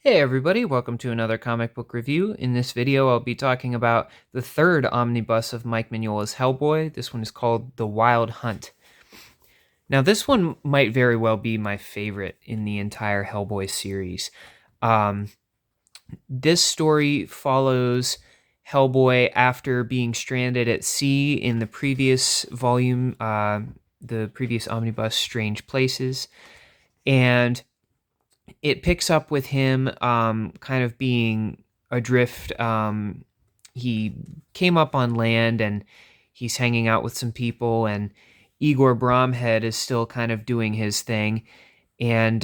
Hey everybody, welcome to another comic book review. In this video, I'll be talking about the third omnibus of Mike Mignola's Hellboy. This one is called The Wild Hunt. Now, this one might very well be my favorite in the entire Hellboy series. Um, this story follows Hellboy after being stranded at sea in the previous volume, the previous omnibus, Strange Places, and it picks up with him kind of being adrift. He came up on land and he's hanging out with some people, and Igor Bromhead is still kind of doing his thing. And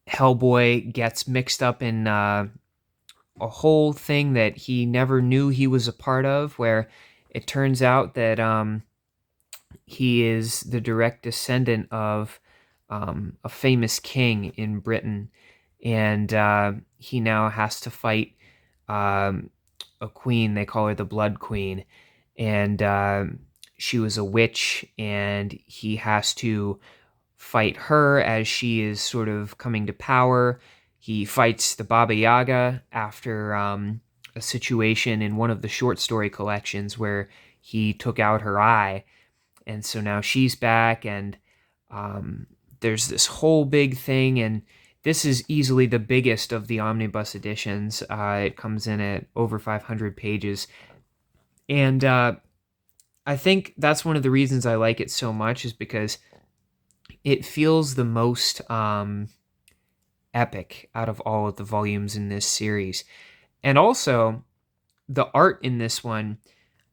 Hellboy gets mixed up in a whole thing that he never knew he was a part of, where it turns out that he is the direct descendant of a famous king in Britain, and he now has to fight a queen. They call her the Blood Queen, and she was a witch, and he has to fight her as she is sort of coming to power. He fights the Baba Yaga after a situation in one of the short story collections where he took out her eye, and so now she's back, and there's this whole big thing, and this is easily the biggest of the omnibus editions. It comes in at over 500 pages, and I think that's one of the reasons I like it so much, is because it feels the most epic out of all of the volumes in this series. And also, the art in this one,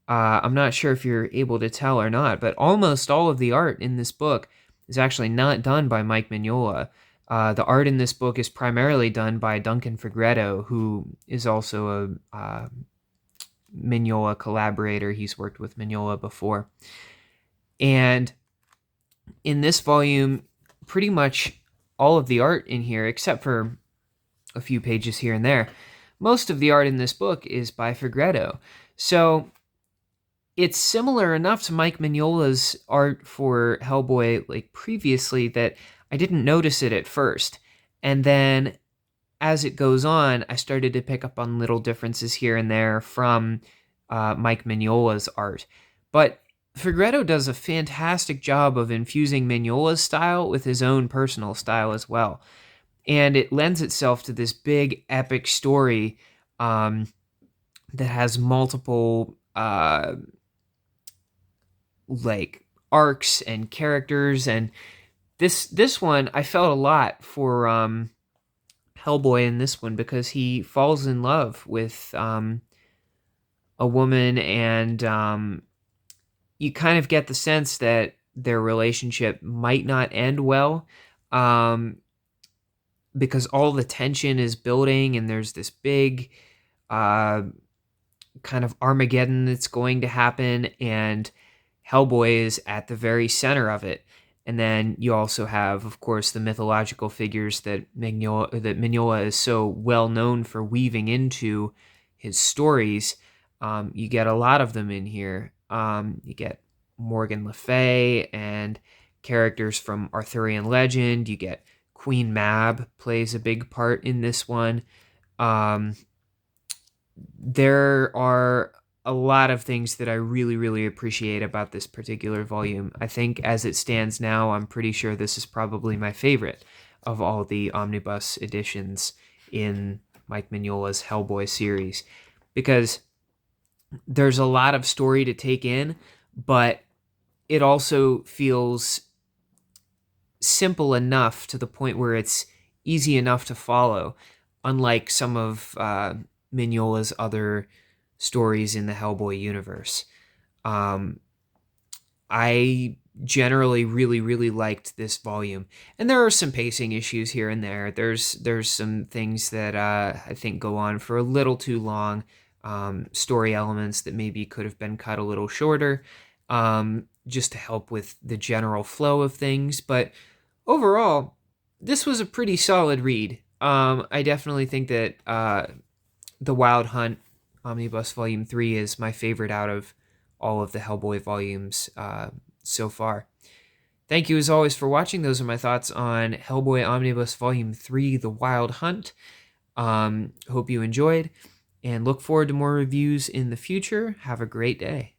I'm not sure if you're able to tell or not, but almost all of the art in this book is actually not done by Mike Mignola. The art in this book is primarily done by Duncan Fegredo, who is also a Mignola collaborator. He's worked with Mignola before. And in this volume, pretty much all of the art in here, except for a few pages here and there, most of the art in this book is by Fegredo. So it's similar enough to Mike Mignola's art for Hellboy like previously that I didn't notice it at first. And then as it goes on, I started to pick up on little differences here and there from Mike Mignola's art. But Fegredo does a fantastic job of infusing Mignola's style with his own personal style as well. And it lends itself to this big epic story that has multiple like arcs and characters, and this one I felt a lot for Hellboy in this one, because he falls in love with a woman, and you kind of get the sense that their relationship might not end well, because all the tension is building, and there's this big kind of Armageddon that's going to happen, and Hellboy is at the very center of it. And then you also have, of course, the mythological figures that Mignola is so well known for weaving into his stories. You get a lot of them in here. You get Morgan Le Fay and characters from Arthurian legend. You get Queen Mab plays a big part in this one. There are a lot of things that I really, really appreciate about this particular volume. I think as it stands now, I'm pretty sure this is probably my favorite of all the omnibus editions in Mike Mignola's Hellboy series, because there's a lot of story to take in, but it also feels simple enough to the point where it's easy enough to follow, unlike some of Mignola's other stories in the Hellboy universe. I generally really, really liked this volume, and there are some pacing issues here and there. There's some things that I think go on for a little too long, story elements that maybe could have been cut a little shorter, just to help with the general flow of things. But overall, this was a pretty solid read. I definitely think that The Wild Hunt Omnibus Volume 3 is my favorite out of all of the Hellboy volumes so far. Thank you as always for watching. Those are my thoughts on Hellboy Omnibus Volume 3, The Wild Hunt. Hope you enjoyed, and look forward to more reviews in the future. Have a great day.